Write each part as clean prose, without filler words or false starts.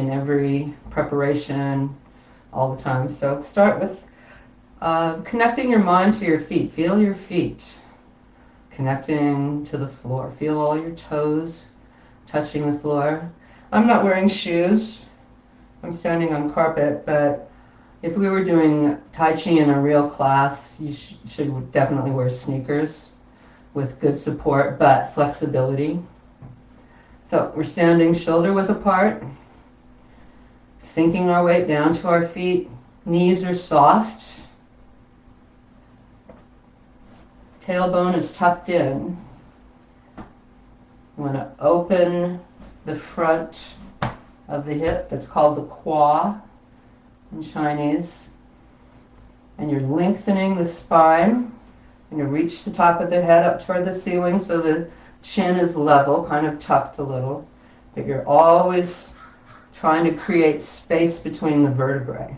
in every preparation all the time. So start with connecting your mind to your feet. Feel your feet connecting to the floor. Feel all your toes touching the floor. I'm not wearing shoes. I'm standing on carpet, but if we were doing Tai Chi in a real class, you should definitely wear sneakers with good support, but flexibility. So we're standing shoulder width apart, sinking our weight down to our feet. Knees are soft. Tailbone is tucked in. You want to open the front of the hip. That's called the qua in Chinese. And you're lengthening the spine. And you reach the top of the head up toward the ceiling so the chin is level, kind of tucked a little. But you're always trying to create space between the vertebrae.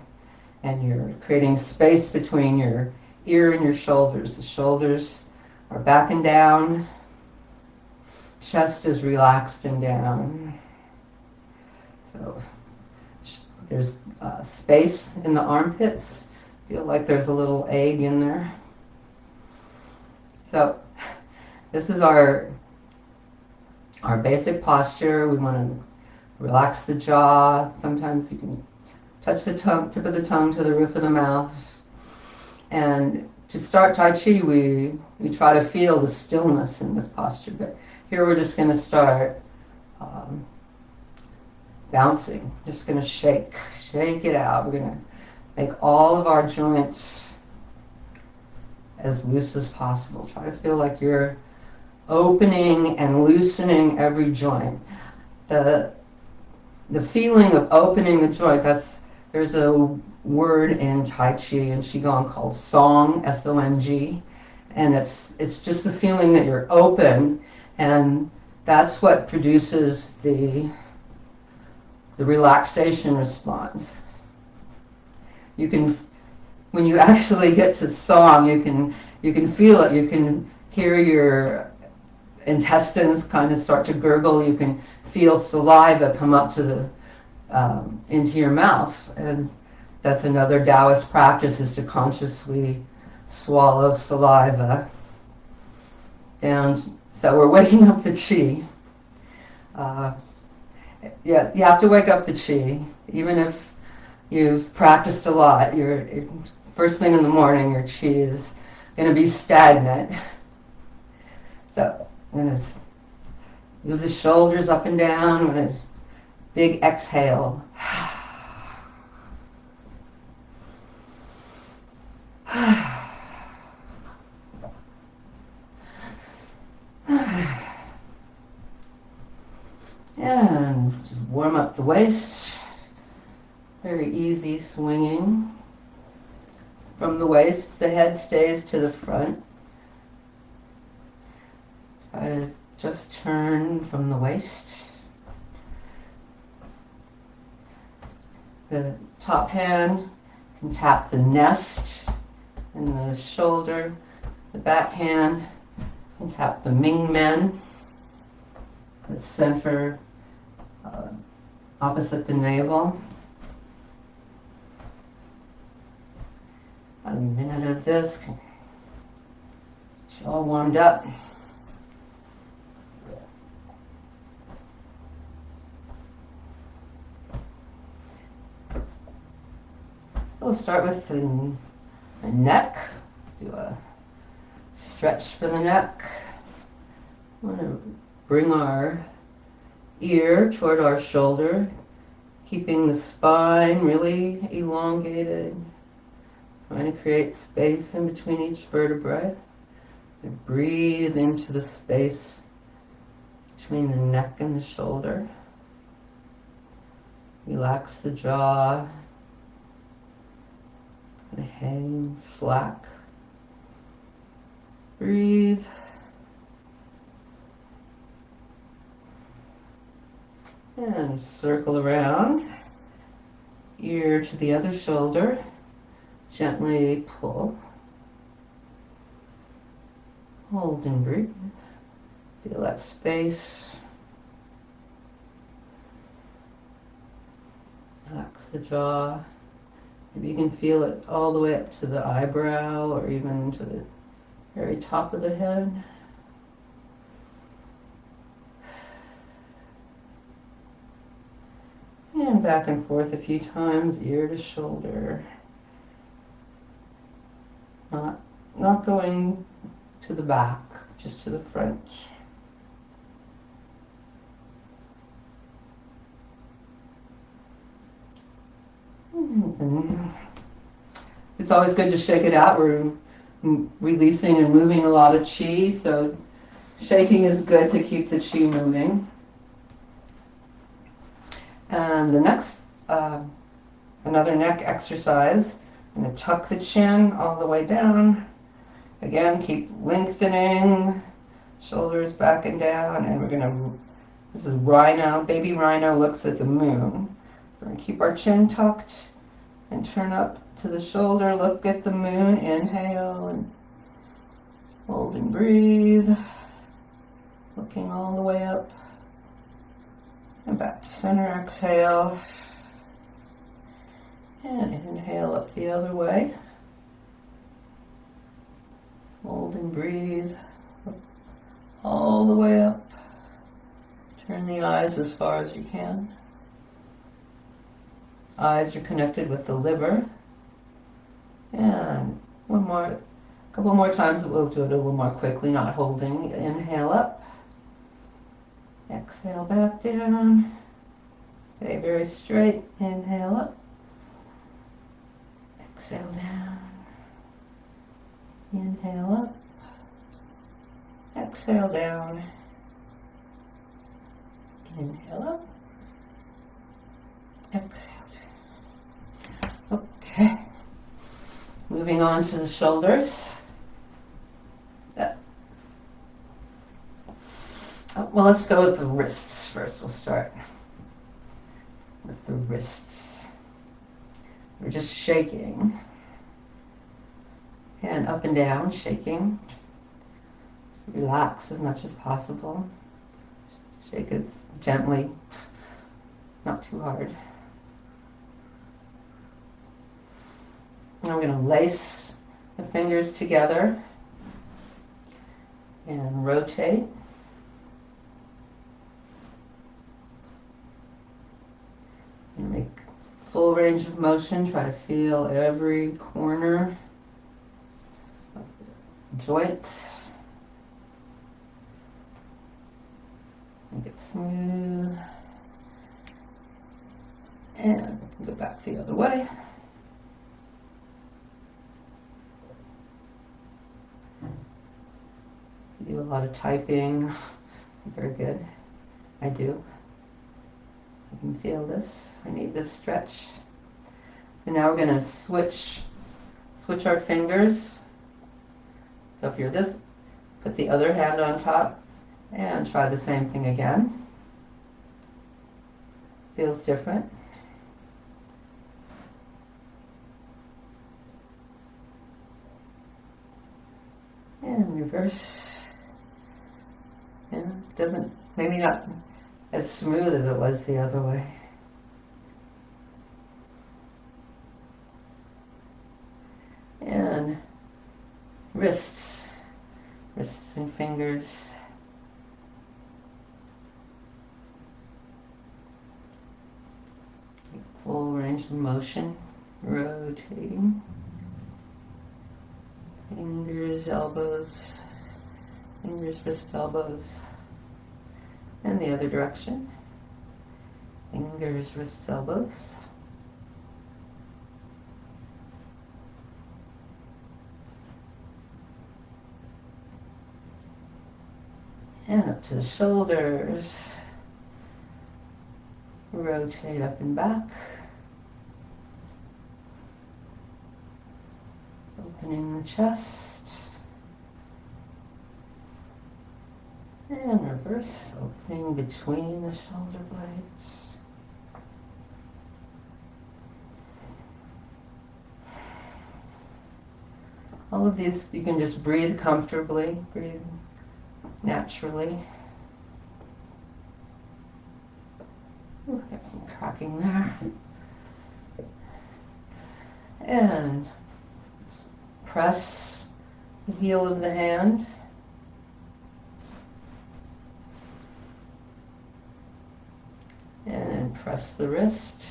And you're creating space between your ear and your shoulders. The shoulders are back and down. Chest is relaxed and down. So there's space in the armpits. Feel like there's a little egg in there. So this is our basic posture. We want to relax the jaw. Sometimes you can touch the tip of the tongue to the roof of the mouth. And to start Tai Chi, we try to feel the stillness in this posture. But here we're just going to start bouncing. Just going to shake it out. We're going to make all of our joints as loose as possible. Try to feel like you're opening and loosening every joint. The feeling of opening the joint, there's a word in Tai Chi and Qigong called Song, S-O-N-G, and it's just the feeling that you're open, and that's what produces the relaxation response. You can, when you actually get to Song, you can feel it. You can hear your intestines kind of start to gurgle. You can feel saliva come up to the into your mouth, and that's another Taoist practice, is to consciously swallow saliva down. So we're waking up the chi. Yeah, you have to wake up the chi, even if you've practiced a lot. First thing in the morning, your chi is going to be stagnant. So I'm going to move the shoulders up and down. I'm going to big exhale. And just warm up the waist. Very easy swinging. From the waist, the head stays to the front. Try to just turn from the waist. The top hand can tap the nest and the shoulder. The back hand can tap the Ming Men, the center opposite the navel. A minute of this. Get you all warmed up. So we'll start with the neck. Do a stretch for the neck. We want to bring our ear toward our shoulder, keeping the spine really elongated. Trying to create space in between each vertebrae. And breathe into the space between the neck and the shoulder. Relax the jaw. And hang slack. Breathe. And circle around. Ear to the other shoulder. Gently pull. Hold and breathe. Feel that space. Relax the jaw. Maybe you can feel it all the way up to the eyebrow or even to the very top of the head. And back and forth a few times, ear to shoulder. Not going to the back, just to the front. It's always good to shake it out. We're releasing and moving a lot of chi, so shaking is good to keep the chi moving. And the next, another neck exercise. I'm going to tuck the chin all the way down. Again, keep lengthening, shoulders back and down, and we're going to, this is rhino, baby rhino looks at the moon. So we're going to keep our chin tucked and turn up to the shoulder, look at the moon, inhale, and hold and breathe, looking all the way up, and back to center, exhale, and inhale up the other way. Hold and breathe all the way up. Turn the eyes as far as you can. Eyes are connected with the liver. And a couple more times, we'll do it a little more quickly, not holding. Inhale up. Exhale back down. Stay very straight. Inhale up. Exhale down. Inhale up. Exhale down. Inhale up. Exhale down. Okay. Moving on to the shoulders. Well, let's go with the wrists first. We'll start with the wrists. We're just shaking. And up and down, shaking. Just relax as much as possible. Shake as gently, not too hard. Now we're going to lace the fingers together and rotate. And make full range of motion. Try to feel every corner of the joint. Make it smooth. And we can go back the other way. You do a lot of typing. Very good. I do. You can feel this. I need this stretch. So now we're going to switch our fingers. So if you're this, put the other hand on top and try the same thing again. Feels different. And reverse. And doesn't, maybe not as smooth as it was the other way. And wrists and fingers. Full range of motion, rotating. Fingers, elbows, fingers, wrists, elbows. And the other direction. Fingers, wrists, elbows. And up to the shoulders. Rotate up and back. Opening the chest. And reverse, opening between the shoulder blades. All of these, you can just breathe comfortably, breathe naturally. Ooh, got some cracking there. And press the heel of the hand. And then press the wrist.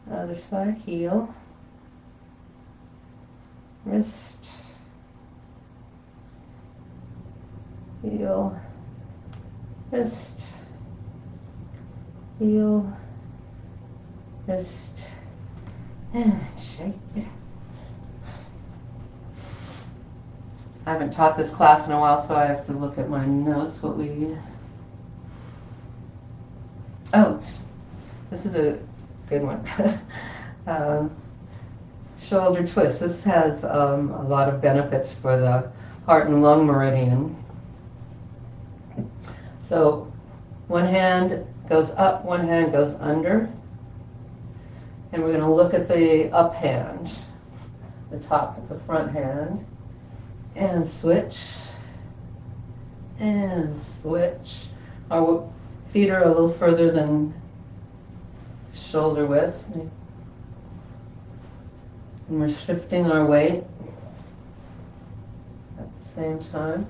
Other side, heel, wrist, heel, wrist, heel, wrist, and shake it. I haven't taught this class in a while, so I have to look at my notes. Oh, this is a good one. Shoulder twist. This has a lot of benefits for the heart and lung meridian. So one hand goes up, one hand goes under. And we're going to look at the up hand, the top of the front hand, and switch, and switch. Our feet are a little further than shoulder width. And we're shifting our weight at the same time.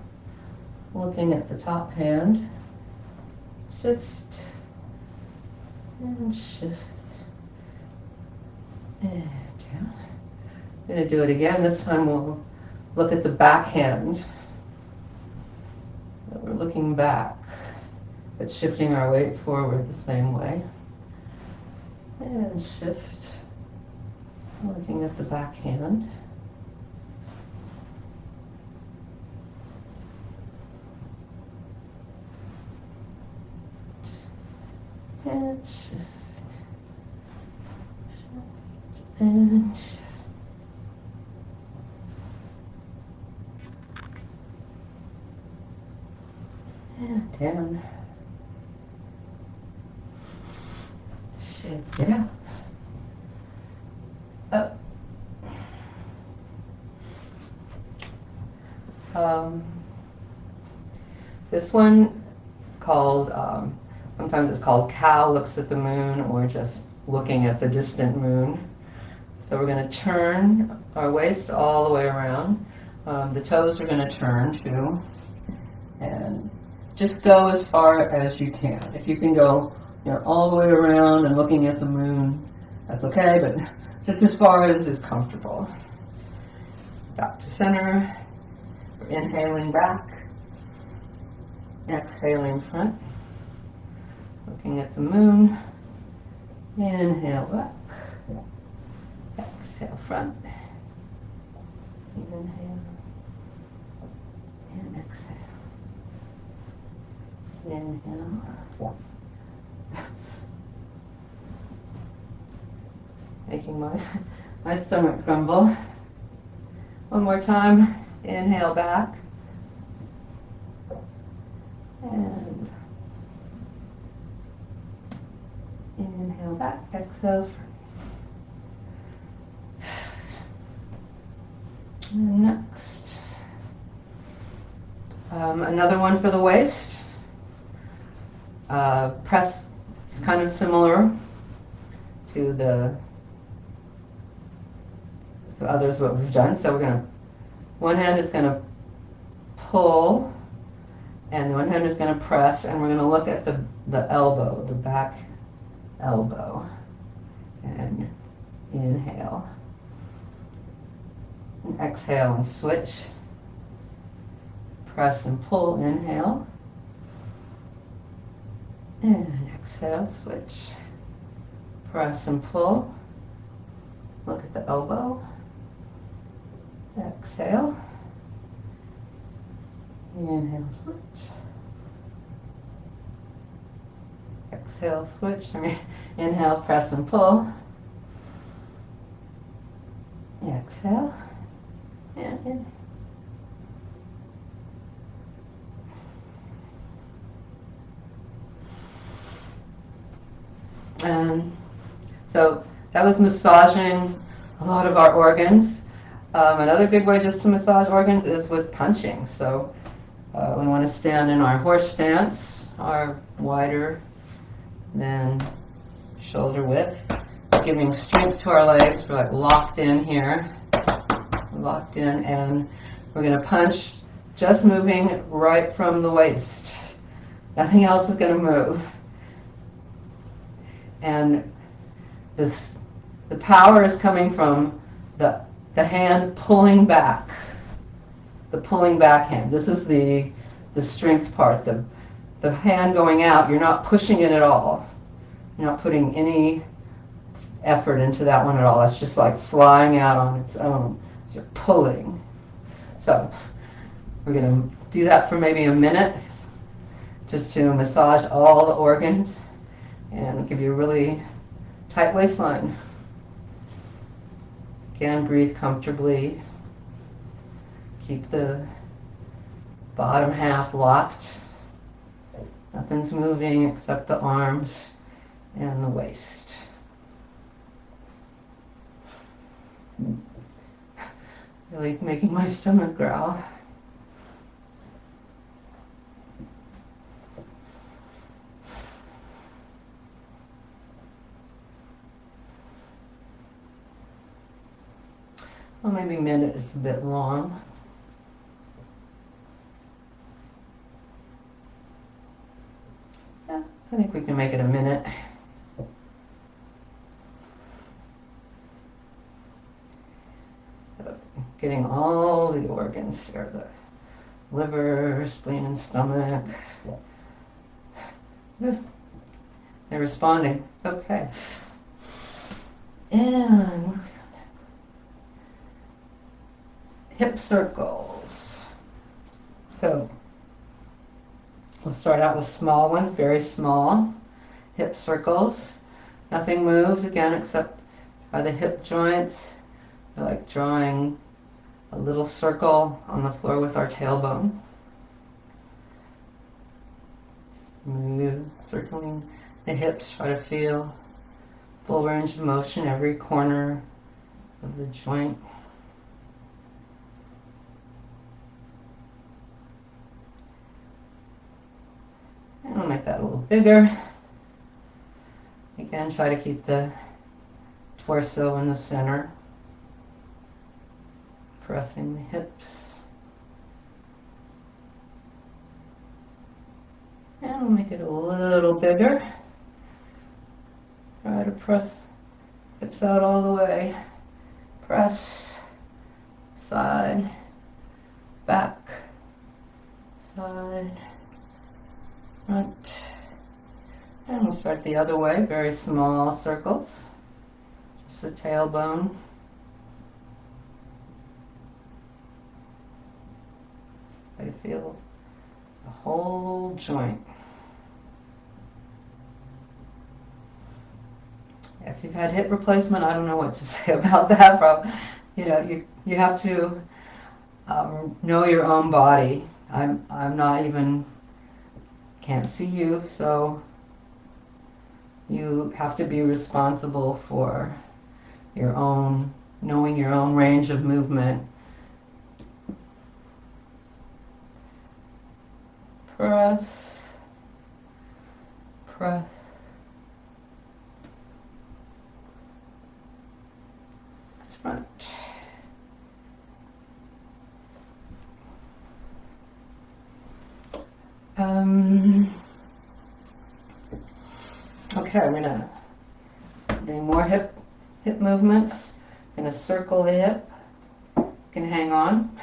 Looking at the top hand. Shift, and shift. And down. I'm going to do it again. This time we'll look at the back hand. So we're looking back, but shifting our weight forward the same way. And shift. Looking at the back hand. And shift. And shift. And down. Shake it out. Up. This one is called, sometimes it's called cow looks at the moon, or just looking at the distant moon. So we're going to turn our waist all the way around. The toes are going to turn too. And just go as far as you can. If you can go all the way around and looking at the moon, that's okay, but just as far as is comfortable. Back to center. We're inhaling back. Exhaling front. Looking at the moon. Inhale back. Exhale front. Inhale. And exhale. Inhale. Making my stomach grumble. One more time. Inhale back. And inhale back. Exhale. And next. Another one for the waist. Press. It's kind of similar to the others what we've done. So we're going to, one hand is going to pull, and one hand is going to press, and we're going to look at the elbow, the back elbow, and inhale, and exhale and switch, press and pull, inhale, and exhale, switch, press and pull, look at the elbow, exhale, inhale, switch, exhale, switch, inhale, press and pull, exhale, and inhale. So that was massaging a lot of our organs. Another good way just to massage organs is with punching. So we want to stand in our horse stance, our wider than shoulder width. giving strength to our legs. We're like locked in here, locked in, and we're going to punch, just moving right from the waist. Nothing else is going to move. And the power is coming from the hand pulling back, the pulling back hand. This is the strength part. The hand going out, you're not pushing it at all. You're not putting any effort into that one at all. It's just like flying out on its own. You're pulling. So we're going to do that for maybe a minute, just to massage all the organs and give you a really tight waistline. Again, breathe comfortably. Keep the bottom half locked. Nothing's moving except the arms and the waist. Really making my stomach growl. Well, maybe a minute is a bit long. Yeah, I think we can make it a minute. So, getting all the organs here, the liver, spleen, and stomach. They're responding. Okay. And hip circles. So we'll start out with small ones, very small hip circles. Nothing moves again except by the hip joints. We're like drawing a little circle on the floor with our tailbone. Move, circling the hips, try to feel full range of motion, every corner of the joint. And we'll make that a little bigger. Again, try to keep the torso in the center. Pressing the hips. And we'll make it a little bigger. Try to press hips out all the way. Press, side, back, side, front. And we'll start the other way, very small circles. Just the tailbone. Try to feel the whole joint. If you've had hip replacement, I don't know what to say about that. Probably, you have to know your own body. I'm not even, can't see you, so you have to be responsible for your own, knowing your own range of movement. Press, press. Front. Okay, I'm gonna do more hip movements. I'm gonna circle the hip. You can hang on.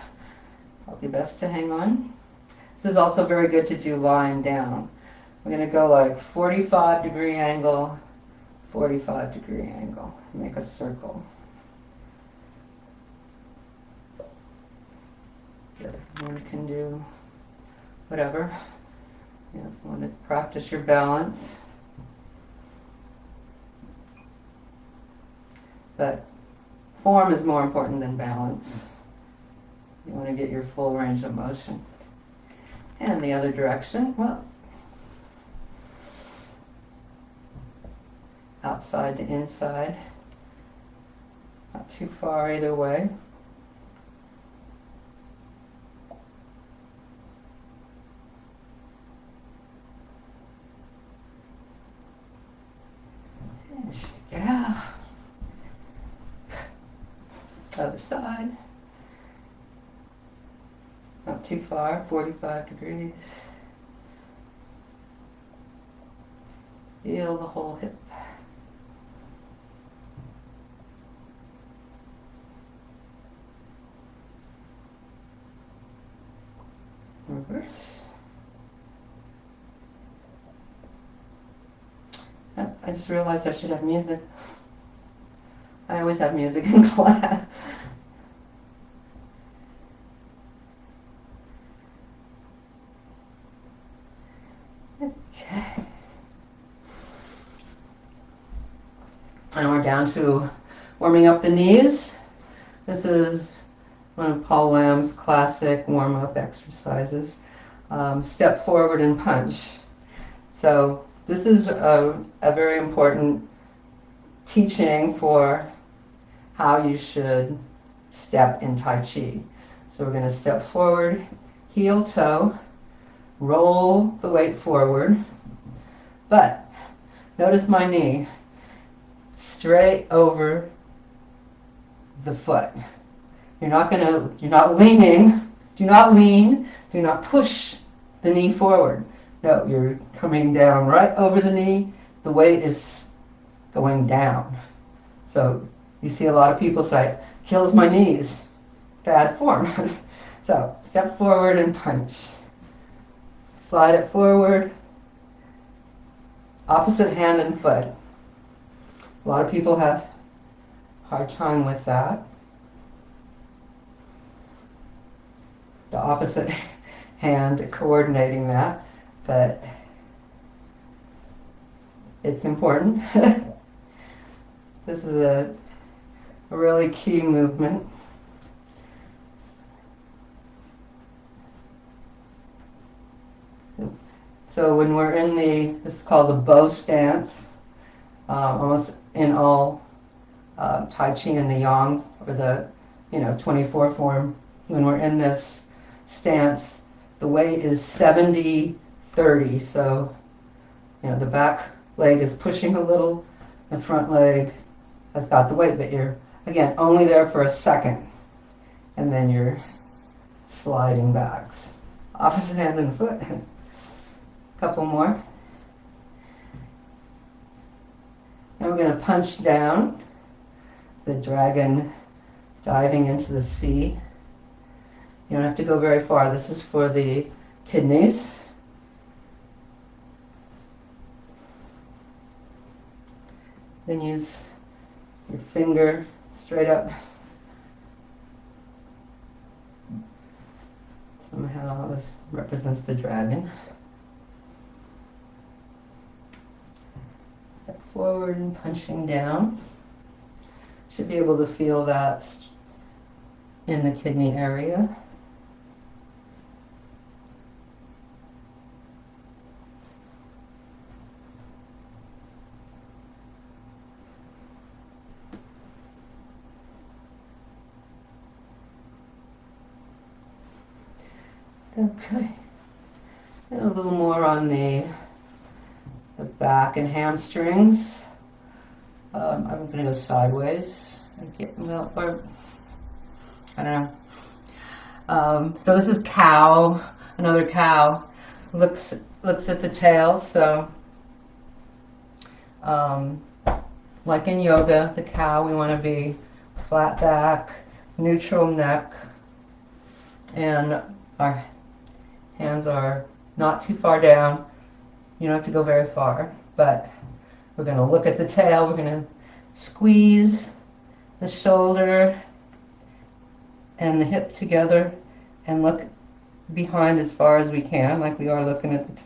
Probably best to hang on. This is also very good to do lying down. We're gonna go like 45-degree angle, 45-degree angle. Make a circle. You can do whatever. If you want to practice your balance. But form is more important than balance. You want to get your full range of motion. And the other direction, well, outside to inside. Not too far either way. And shake it out. Other side. Not too far, 45 degrees. Feel the whole hip. Reverse. I just realized I should have music. I always have music in class. Okay. And we're down to warming up the knees. This is one of Paul Lamb's classic warm-up exercises. Step forward and punch. So this is a very important teaching for how you should step in Tai Chi. So we're going to step forward, heel toe, roll the weight forward, but notice my knee straight over the foot. You're not leaning, do not lean, do not push the knee forward. No, you're coming down right over the knee. The weight is going down. So you see a lot of people say, kills my knees. Bad form. So step forward and punch. Slide it forward. Opposite hand and foot. A lot of people have a hard time with that. The opposite hand coordinating that, but it's important. This is a really key movement. So when we're in this is called the bow stance, almost in all Tai Chi and the Yang, or the 24 form, when we're in this stance, the weight is 70-30. So the back leg is pushing a little, the front leg has got the weight, but you're, again, only there for a second, and then you're sliding back. Opposite hand and foot. Couple more. Now we're going to punch down, the dragon diving into the sea. You don't have to go very far. This is for the kidneys. Then use your finger straight up. Somehow this represents the dragon. Step forward and punching down. Should be able to feel that in the kidney area. Okay, and a little more on the back and hamstrings. I'm going to go sideways. Or I don't know. So this is cow. Another cow looks at the tail. So like in yoga, the cow, we want to be flat back, neutral neck, and our hands are not too far down. You don't have to go very far, but we're going to look at the tail. We're going to squeeze the shoulder and the hip together and look behind as far as we can, like we are looking at the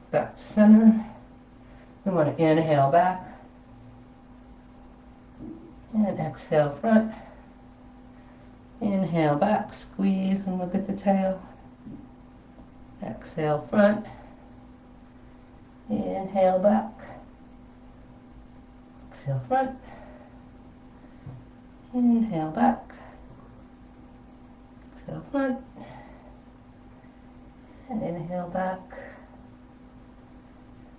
back to center. We want to inhale back and exhale front. Inhale back, squeeze and look at the tail. Exhale front. Inhale back. Exhale front. Inhale back. Exhale front. And inhale back.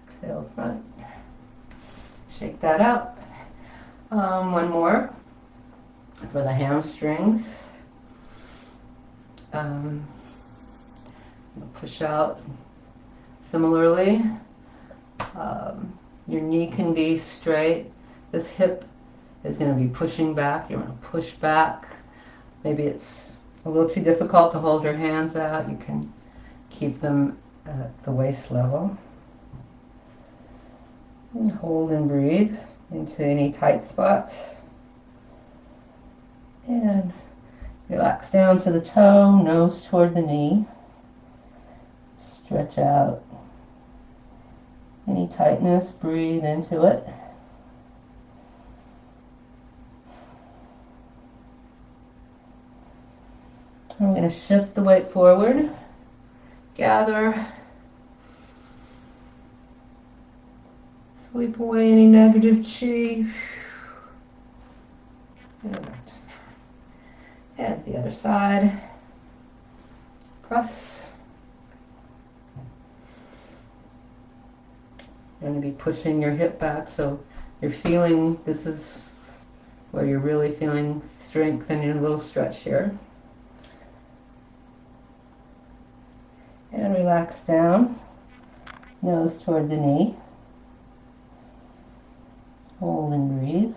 Exhale front. Shake that out. One more. for the hamstrings. Push out similarly. Your knee can be straight. This hip is going to be pushing back. You want to push back. Maybe it's a little too difficult to hold your hands out. You can keep them at the waist level. And hold and breathe into any tight spots. And relax down to the toe, nose toward the knee. Stretch out any tightness, breathe into it. I'm going to shift the weight forward, gather, sweep away any negative chi. And the other side, press. You're going to be pushing your hip back, so you're feeling, this is where you're really feeling strength and your little stretch here. And relax down, nose toward the knee. Hold and breathe.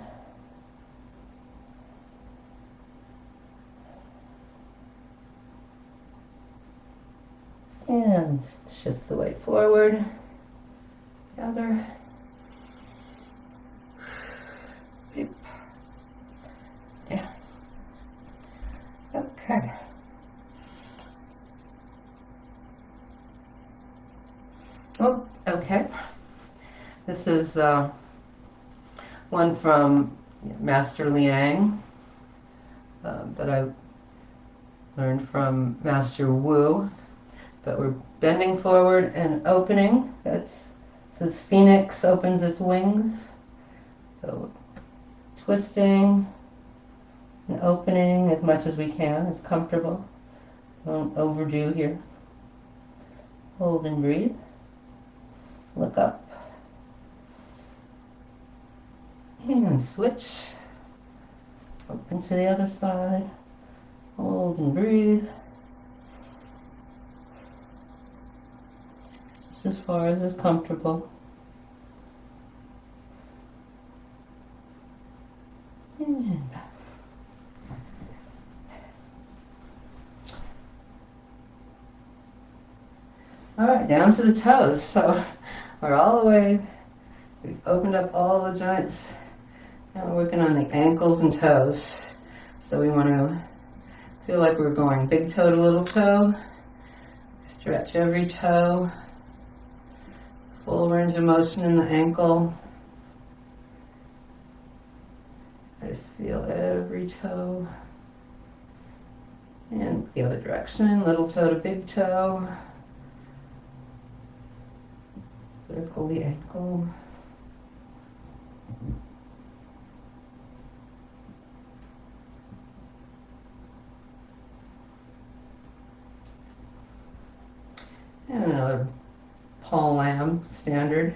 And shift the weight forward. Gather. Yeah. Okay. Oh, okay. This is one from Master Liang that I learned from Master Wu. But we're bending forward and opening. That's says Phoenix opens its wings. So twisting and opening as much as we can. It's comfortable. Don't overdo here. Hold and breathe. Look up. And switch. Open to the other side. Hold and breathe. Just as far as is comfortable. And back. All right, down to the toes. So we're all the way, we've opened up all the joints. Now we're working on the ankles and toes. So we want to feel like we're going big toe to little toe. Stretch every toe. Full range of motion in the ankle. Just feel every toe. And the other direction, little toe to big toe. Circle the ankle. And another Paul Lamb standard.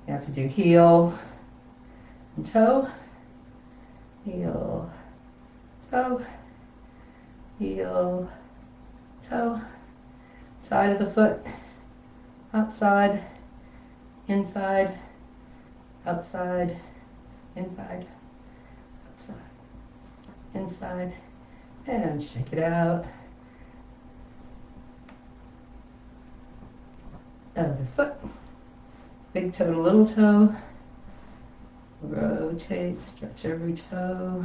You have to do heel and toe, heel, toe, heel, toe, side of the foot, outside, inside, outside, inside, outside, inside, and shake it out. Other foot, big toe to little toe, rotate, stretch every toe.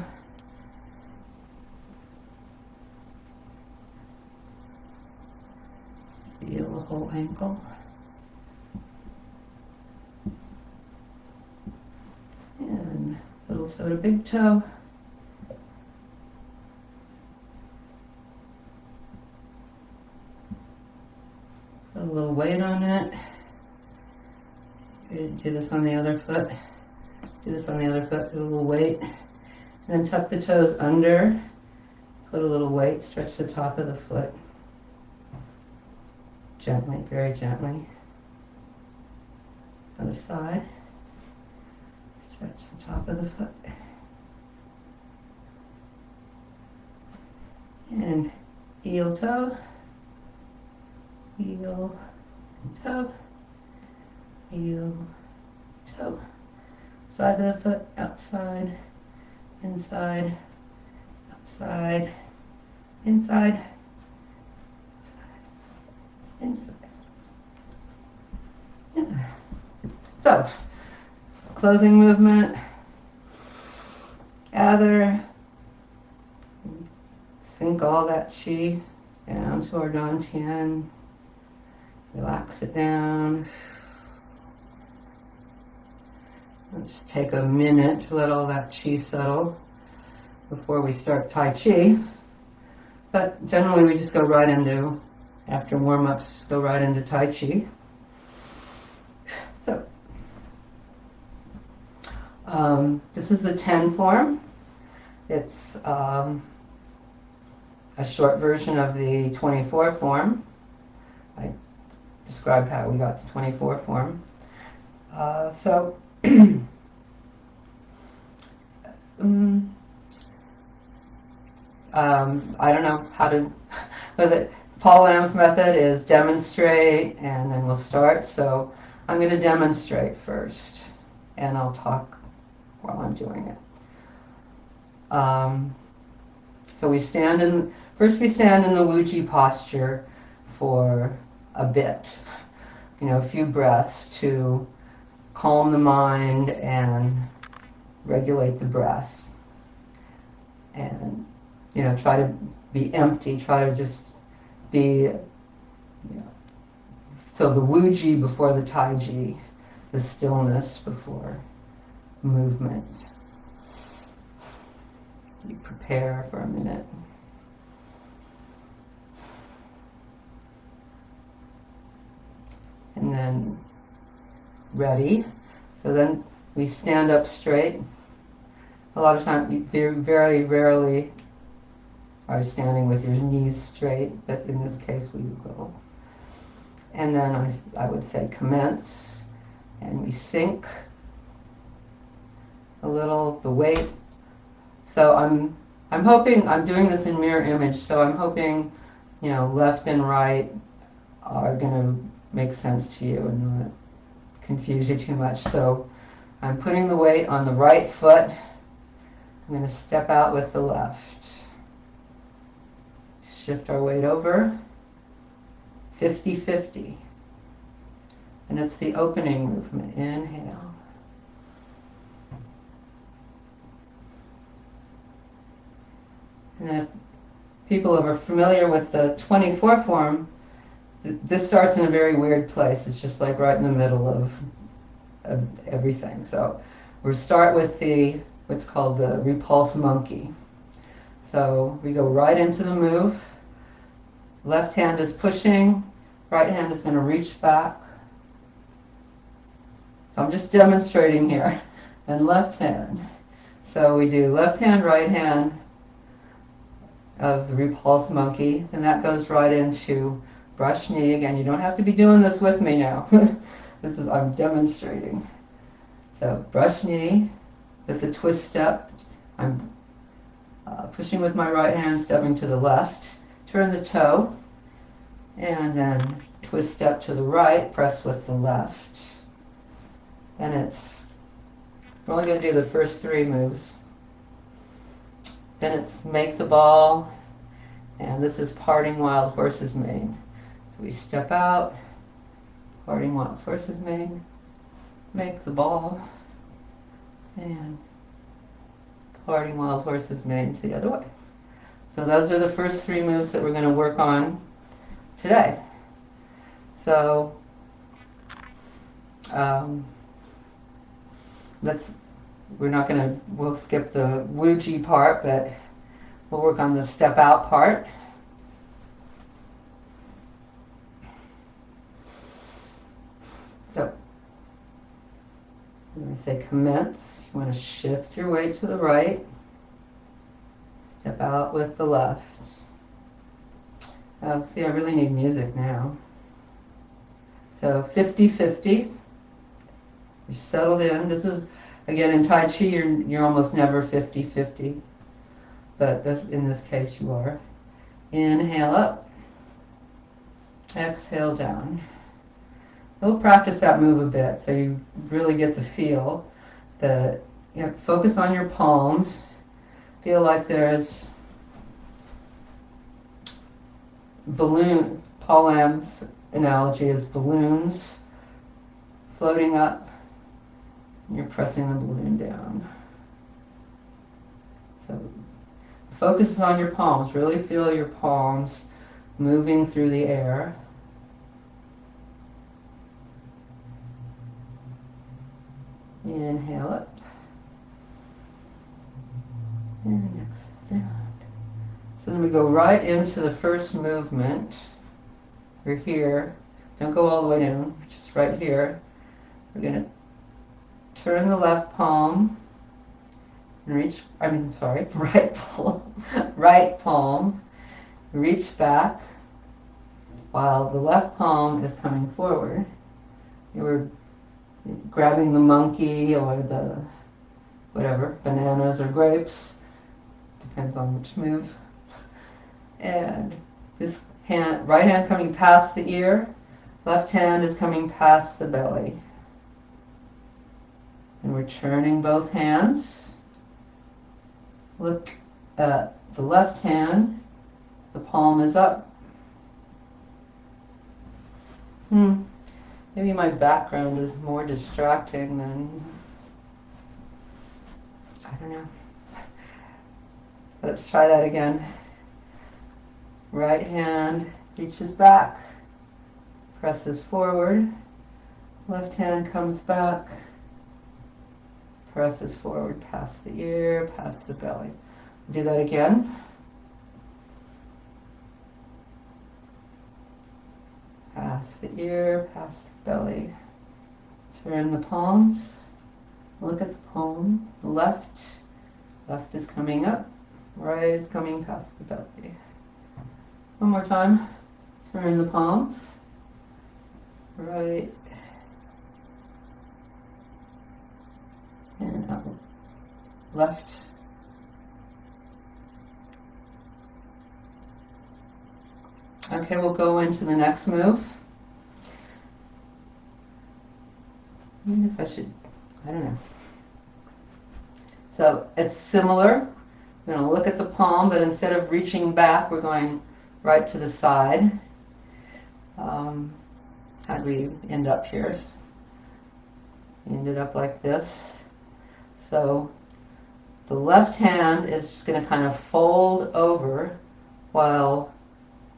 Feel the whole ankle. And little toe to big toe. Put a little weight on it. Good. Do this on the other foot. Do this on the other foot. Put a little weight. And then tuck the toes under. Put a little weight. Stretch the top of the foot. Gently, very gently. Other side. Stretch the top of the foot. And heel toe, heel and toe, heel, toe. Side of the foot, outside, inside, outside, inside, inside. Yeah. So, closing movement, gather, sink all that chi down to our dantian, relax it down. Let's take a minute to let all that chi settle before we start Tai Chi. But generally we just go right into, after warm-ups, go right into Tai Chi. So, this is the 10 form. It's a short version of the 24 form. I described how we got the 24 form. I don't know how to, but Paul Lamb's method is demonstrate and then we'll start. So I'm going to demonstrate first and I'll talk while I'm doing it. So we stand in, first we stand in the Wuji posture for a bit, a few breaths to calm the mind and regulate the breath. And, try to be empty, try to just be, so the Wuji before the Taiji, the stillness before movement. You prepare for a minute. And then ready. So then we stand up straight. A lot of times, you very rarely are standing with your knees straight, but in this case we will. And then I would say commence, and we sink a little, the weight. So I'm hoping, I'm doing this in mirror image, so I'm hoping, left and right are going to make sense to you and not confuse you too much. So I'm putting the weight on the right foot. I'm going to step out with the left. Shift our weight over. 50-50. And it's the opening movement. Inhale. And if people are familiar with the 24 form, this starts in a very weird place. It's just like right in the middle of everything. So we'll start with what's called the repulse monkey. So we go right into the move. Left hand is pushing, right hand is going to reach back. So I'm just demonstrating here. And left hand. So we do left hand, right hand of the repulse monkey, and that goes right into brush knee. Again, you don't have to be doing this with me now. I'm demonstrating. So brush knee with the twist step. I'm pushing with my right hand, stepping to the left. Turn the toe, and then twist step to the right, press with the left. And we're only going to do the first 3 moves. Then it's make the ball, and this is parting wild horse's mane. So we step out, parting wild horse's mane, make the ball, and parting wild horse's mane to the other way. So those are the first 3 moves that we're going to work on today. So we'll skip the Wuji part, but we'll work on the step out part. So I'm going to say commence. You want to shift your weight to the right. Step out with the left. Oh, see, I really need music now. So 50-50. You're settled in. This is, again, in Tai Chi, you're almost never 50-50. But in this case, you are. Inhale up. Exhale down. We'll practice that move a bit so you really get the feel. Focus on your palms. Feel like there's balloon. Paul Lamb's analogy is balloons floating up, and you're pressing the balloon down. So focus is on your palms. Really feel your palms moving through the air. Inhale up. And exhale down. So then we go right into the first movement. We're here. Don't go all the way down, just right here. We're going to turn the left palm and right palm, reach back while the left palm is coming forward. We're grabbing the monkey or the whatever, bananas or grapes, depends on which move. And this hand, right hand coming past the ear, left hand is coming past the belly. And we're turning both hands. Look at the left hand, the palm is up. Maybe my background is more distracting than, I don't know. Let's try that again. Right hand reaches back, presses forward. Left hand comes back, presses forward past the ear, past the belly. Do that again. Past the ear, past the belly. Turn the palms. Look at the palm. Left is coming up. Right is coming past the belly. One more time. Turn the palms. Right and up. Left. Okay, we'll go into the next move. Even if I don't know. So it's similar. We're going to look at the palm, but instead of reaching back, we're going right to the side. How'd we end up here? We ended up like this. So the left hand is just going to kind of fold over while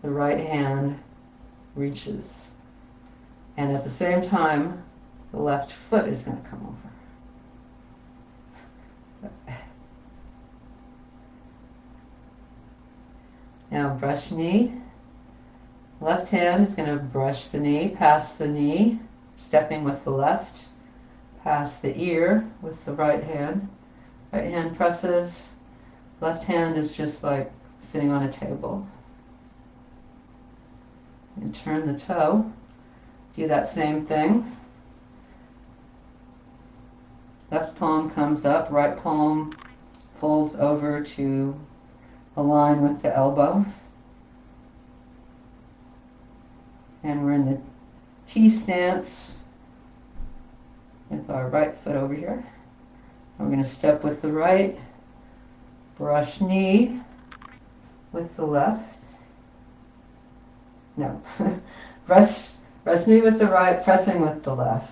the right hand reaches. And at the same time, the left foot is going to come over. Now brush knee. Left hand is going to brush the knee, past the knee, stepping with the left, past the ear with the right hand. Right hand presses. Left hand is just like sitting on a table. And turn the toe. Do that same thing. Left palm comes up, right palm folds over to align with the elbow. And we're in the T stance with our right foot over here. And we're going to step with the right, brush knee with the left. No, brush knee with the right, pressing with the left.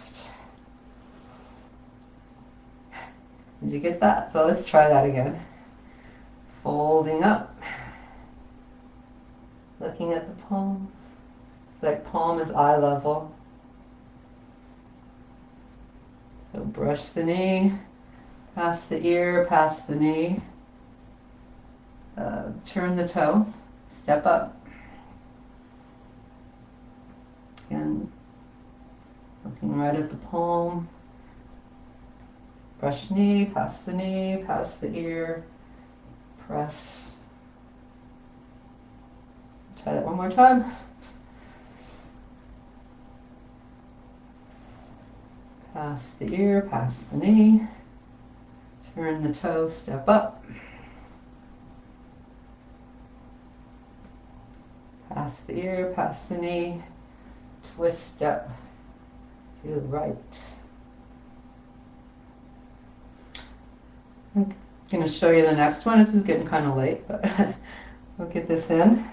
Did you get that? So let's try that again. Folding up. Looking at the palm. It's like palm is eye level. So brush the knee, past the ear, past the knee. Turn the toe, step up. And looking right at the palm. Brush knee, past the ear, press. Try that one more time. Past the ear, past the knee. Turn the toe, step up. past the ear, past the knee, twist step to the right. I'm going to show you the next one. This is getting kind of late, but we'll get this in.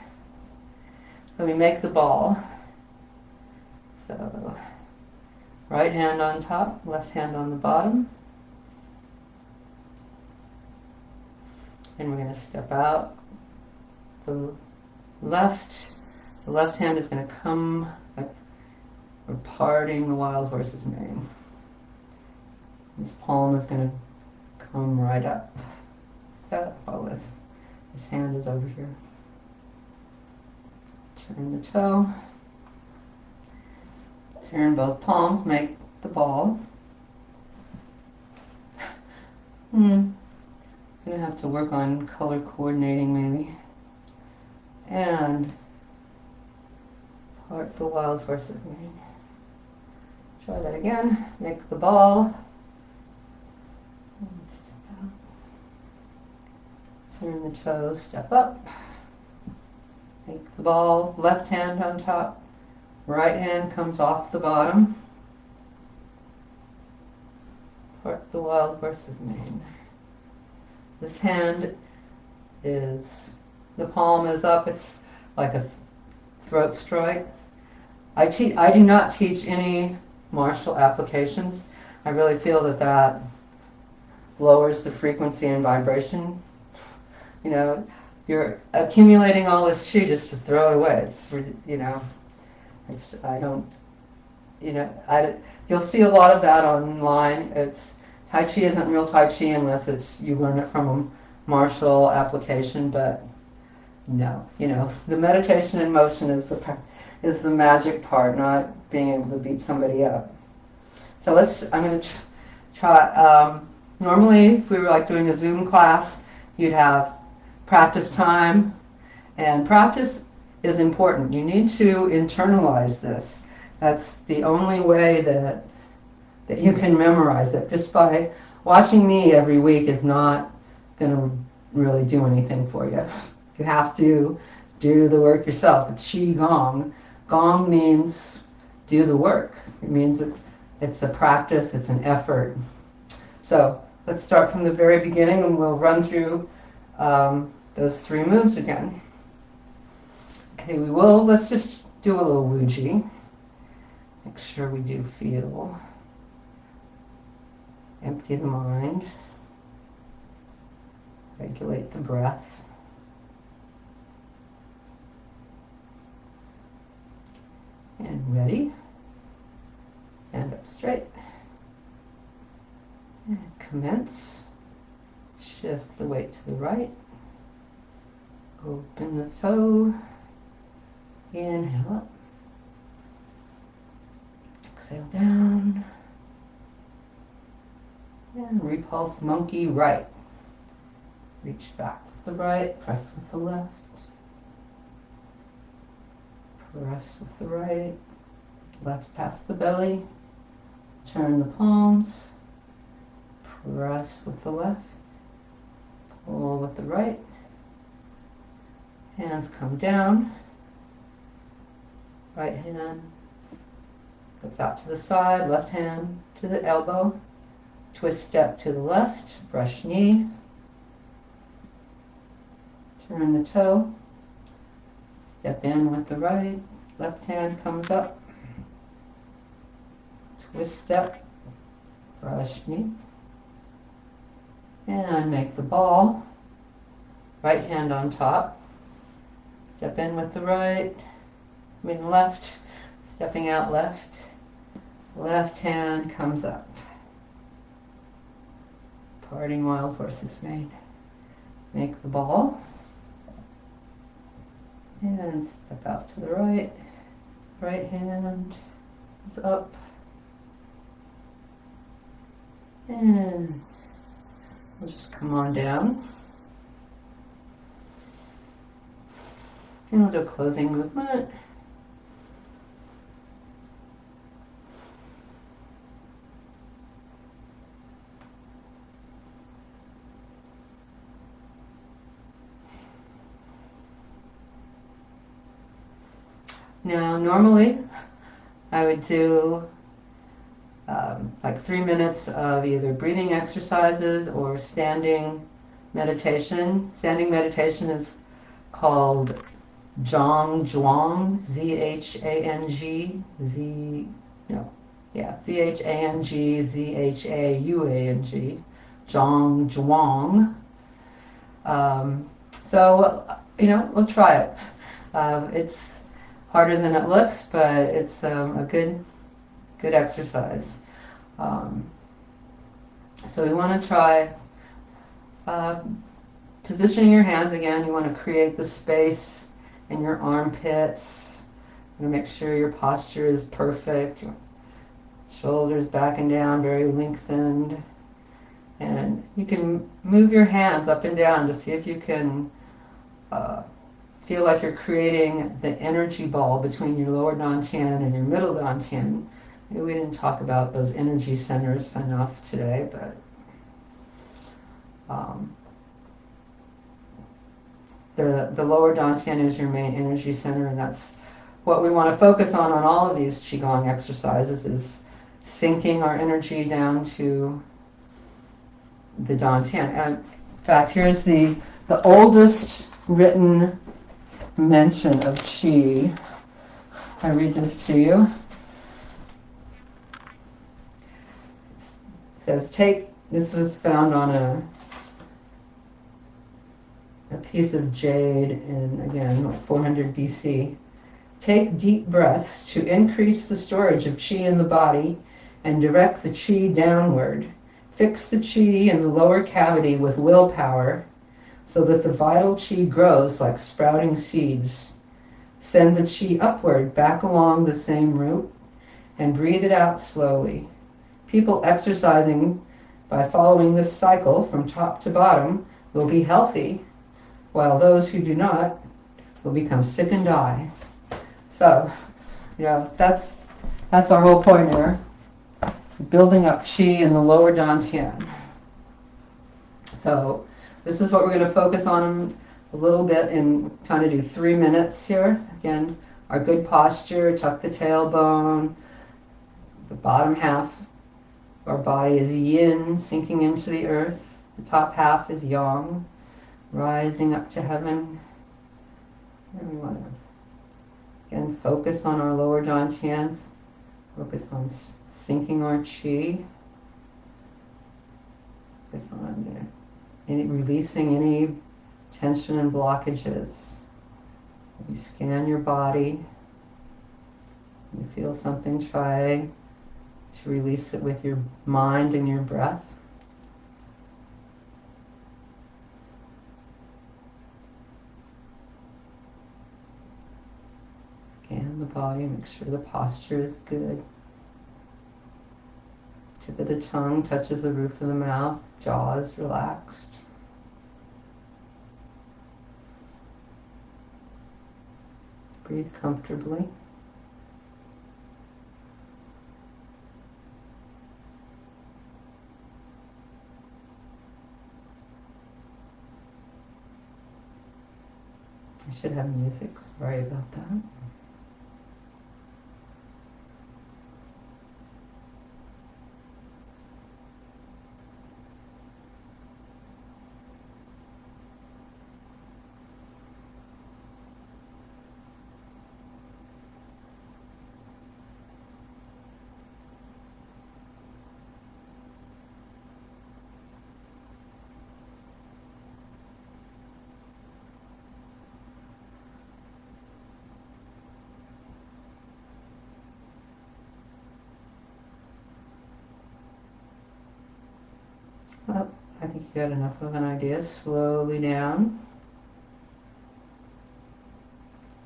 So we make the ball. So right hand on top, left hand on the bottom. And we're going to step out the left. The left hand is going to come, like we're parting the wild horse's mane. This palm is going to come right up. That while this hand is over here. Turn the toe. Turn both palms, make the ball. I'm going to have to work on color coordinating maybe. And part the wild horse's mane. Try that again. Make the ball. And step out. Turn the toe, step up. Make the ball, left hand on top. Right hand comes off the bottom. Part the wild horse's mane. This hand is, the palm is up. It's like a throat strike. I do not teach any martial applications. I really feel that lowers the frequency and vibration. You know, you're accumulating all this chi just to throw it away. It's, you know, I don't, you know, you'll see a lot of that online. Tai Chi isn't real Tai Chi unless you learn it from a martial application, but no, you know, the meditation in motion is the magic part, not being able to beat somebody up. So I'm going to try, normally if we were like doing a Zoom class, you'd have practice time, and practice is important. You need to internalize this. That's the only way that you can memorize it. Just by watching me every week is not going to really do anything for you. You have to do the work yourself. It's Qigong. Gong means do the work. It means it's a practice, it's an effort. So let's start from the very beginning and we'll run through those 3 moves again. Okay, let's just do a little Wuji. Make sure we do feel. Empty the mind. Regulate the breath. And ready. Stand up straight. And commence. Shift the weight to the right. Open the toe. Inhale up. Exhale down. And repulse monkey right. Reach back with the right. Press with the left. Press with the right. Left past the belly. Turn the palms. Press with the left. Pull with the right. Hands come down. Right hand goes out to the side. Left hand to the elbow. Twist step to the left. Brush knee. Turn the toe. Step in with the right. Left hand comes up. Twist step. Brush knee. And make the ball. Right hand on top. Step in with the right. Left. Stepping out left. Left hand comes up. Parting wild horse's mane. Make the ball. And step out to the right. Right hand is up. And we'll just come on down. And we'll do a closing movement. Now, normally I would do like 3 minutes of either breathing exercises or standing meditation. Standing meditation is called Zhang Zhuang, Z-H-A-N-G, Z-H-A-N-G-Z-H-A-U-A-N-G, Zhang Zhuang. So, we'll try it. It's harder than it looks, but it's a good exercise. So we want to try positioning your hands again. You want to create the space in your armpits. You want to make sure your posture is perfect. Shoulders back and down, very lengthened. And you can move your hands up and down to see if you can feel like you're creating the energy ball between your lower dantian and your middle dantian. We didn't talk about those energy centers enough today, but the lower dantian is your main energy center, and that's what we want to focus on all of these Qigong exercises, is sinking our energy down to the dantian. And in fact, here's the oldest written mention of Qi. I read this to you. It says, this was found on a piece of jade in, again, 400 BC. Take deep breaths to increase the storage of qi in the body and direct the qi downward. Fix the qi in the lower cavity with willpower so that the vital qi grows like sprouting seeds. Send the qi upward back along the same route and breathe it out slowly. People exercising by following this cycle from top to bottom will be healthy, while those who do not will become sick and die. So, that's our whole point here. Building up qi in the lower dantian. So, this is what we're going to focus on a little bit and kind of do 3 minutes here. Again, our good posture, tuck the tailbone. The bottom half of our body is yin, sinking into the earth. The top half is yang, rising up to heaven. And we want to, again, focus on our lower dantians, focus on sinking our qi, focus on releasing any tension and blockages. You scan your body. You feel something, try to release it with your mind and your breath. Scan the body, make sure the posture is good. Tip of the tongue touches the roof of the mouth, jaw is relaxed. Breathe comfortably. I should have music, sorry about that. Well, I think you got enough of an idea. Slowly down.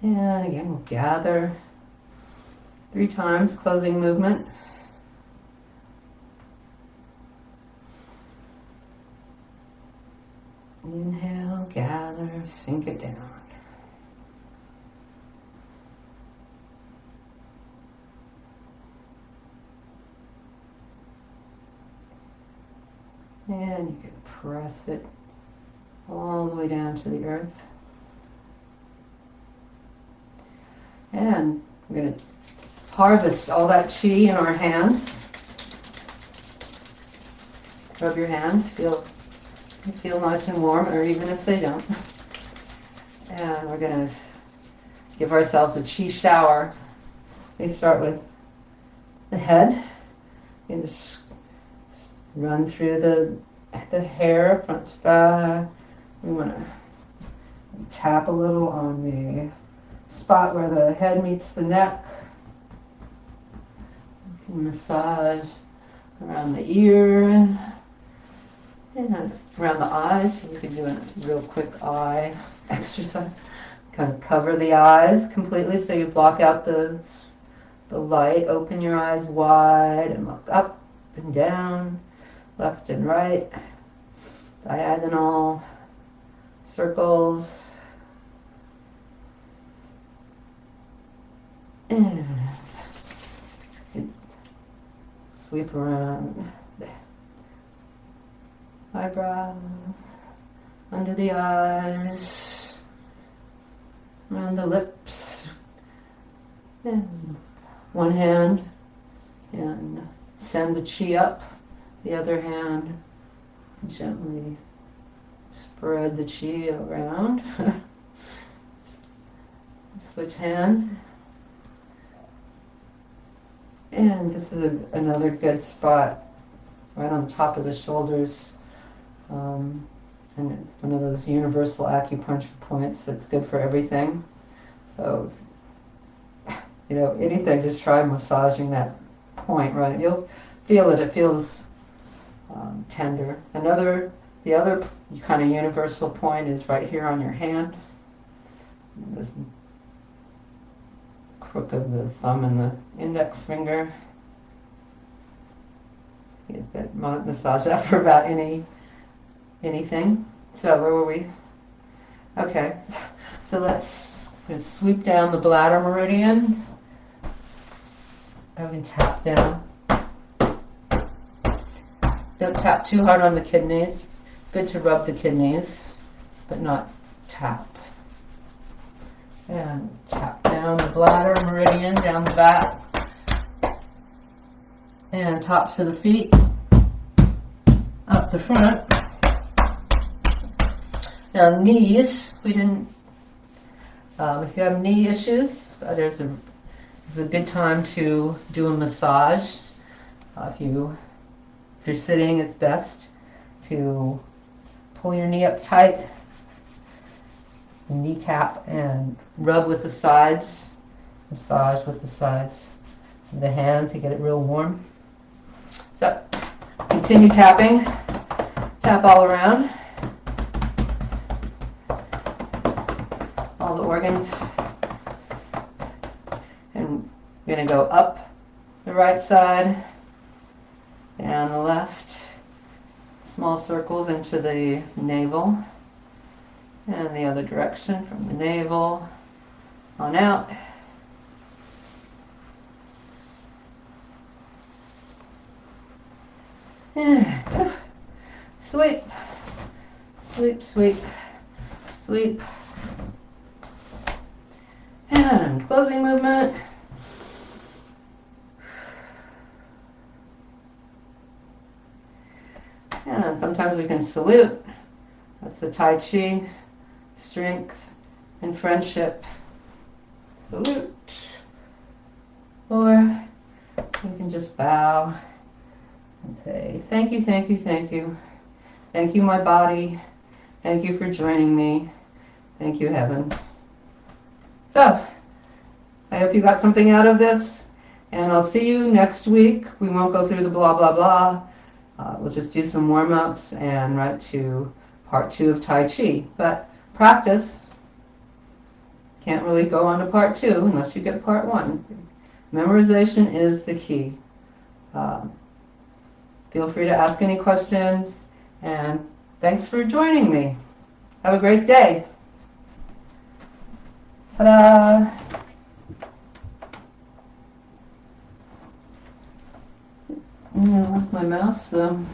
And again, we'll gather 3 times, closing movement. Inhale, gather, sink it down. And you can press it all the way down to the earth. And We're going to harvest all that chi in our hands. Rub your hands, feel nice and warm, or even if they don't. And we're going to give ourselves a chi shower. We start with the head. You just run through the hair, front to back. We want to tap a little on the spot where the head meets the neck. You can massage around the ears and around the eyes. We could do a real quick eye exercise. Kind of cover the eyes completely so you block out the light. Open your eyes wide and look up and down, left and right, diagonal, circles. And sweep around the eyebrows, under the eyes, around the lips. And one hand can send the chi up, the other hand gently spread the chi around. Switch hands. And this is another good spot right on the top of the shoulders. And it's one of those universal acupuncture points that's good for everything. So, you know, anything, just try massaging that point, right? You'll feel it. It feels tender. The other kind of universal point is right here on your hand. This crook of the thumb and the index finger. You can massage that for about anything. So where were we? Okay, so let's sweep down the bladder meridian. And we can tap down. Don't tap too hard on the kidneys. Good to rub the kidneys, but not tap. And tap down the bladder meridian, down the back, and tops of the feet, up the front. Now knees, we didn't, if you have knee issues, this is a good time to do a massage. If you're sitting, it's best to pull your knee up tight, kneecap, and rub with the sides, massage with the sides of the hand to get it real warm. So continue tapping, tap all around, all the organs, and we're going to go up the right side, down the left, small circles into the navel, and the other direction from the navel on out. And sweep, sweep, sweep, sweep. And closing movement. And sometimes we can salute. That's the Tai Chi, strength and friendship. Salute. Or we can just bow and say, thank you, thank you, thank you. Thank you, my body. Thank you for joining me. Thank you, heaven. So, I hope you got something out of this, and I'll see you next week. We won't go through the blah, blah, blah. We'll just do some warm-ups and right to part 2 of Tai Chi. But practice. Can't really go on to part 2 unless you get part 1. Memorization is the key. Feel free to ask any questions, and thanks for joining me. Have a great day. Ta-da! I lost my mouse, so...